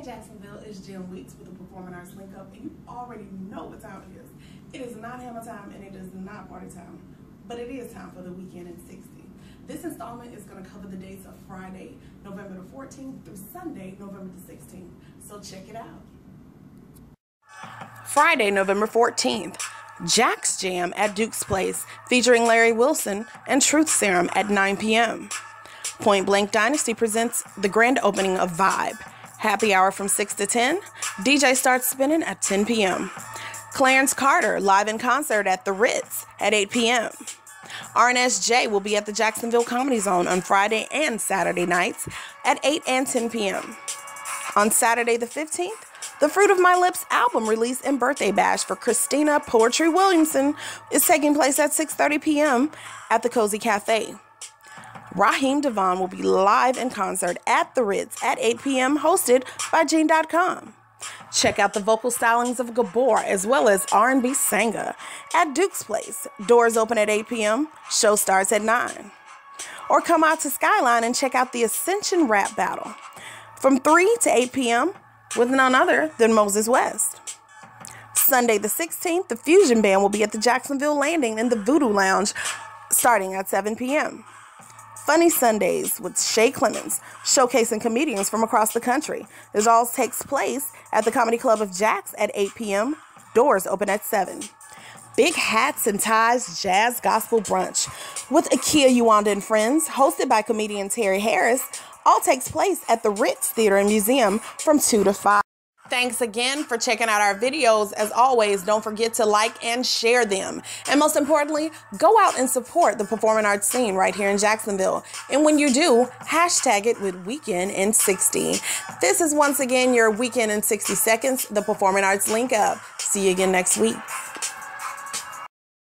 Jacksonville, it's Jim Weeks with the Performing Arts Link Up, and you already know what time it is. It is not hammer time and it is not party time, but it is time for the Weekend in 60. This installment is going to cover the dates of Friday, November the 14th through Sunday, November the 16th. So check it out. Friday, November 14th, Jack's Jam at Duke's Place, featuring Larry Wilson and Truth Serum at 9 p.m. Point Blank Dynasty presents the grand opening of Vibe. Happy hour from 6 to 10. DJ starts spinning at 10 p.m. Clarence Carter live in concert at the Ritz at 8 p.m. RNSJ will be at the Jacksonville Comedy Zone on Friday and Saturday nights at 8 and 10 p.m. On Saturday the 15th, the Fruit of My Lips album release and birthday bash for Christina Poetry Williamson is taking place at 6:30 p.m. at the Cozy Cafe. Raheem DeVaughn will be live in concert at the Ritz at 8 p.m. hosted by Gene.com. Check out the vocal stylings of Gabor as well as R&B Sanga at Duke's Place. Doors open at 8 p.m. Show starts at 9. Or come out to Skyline and check out the Ascension Rap Battle from 3 to 8 p.m. with none other than Moses West. Sunday the 16th, the Fusion Band will be at the Jacksonville Landing in the Voodoo Lounge starting at 7 p.m. Funny Sundays with Shay Clemens, showcasing comedians from across the country. This all takes place at the Comedy Club of Jax at 8 p.m. Doors open at 7. Big Hats and Ties Jazz Gospel Brunch with Akia Uwanda and Friends, hosted by comedian Terry Harris, all takes place at the Ritz Theater and Museum from 2 to 5. Thanks again for checking out our videos. As always, don't forget to like and share them. And most importantly, go out and support the performing arts scene right here in Jacksonville. And when you do, hashtag it with Weekend in 60. This is once again your Weekend in 60 Seconds, the Performing Arts Link Up. See you again next week.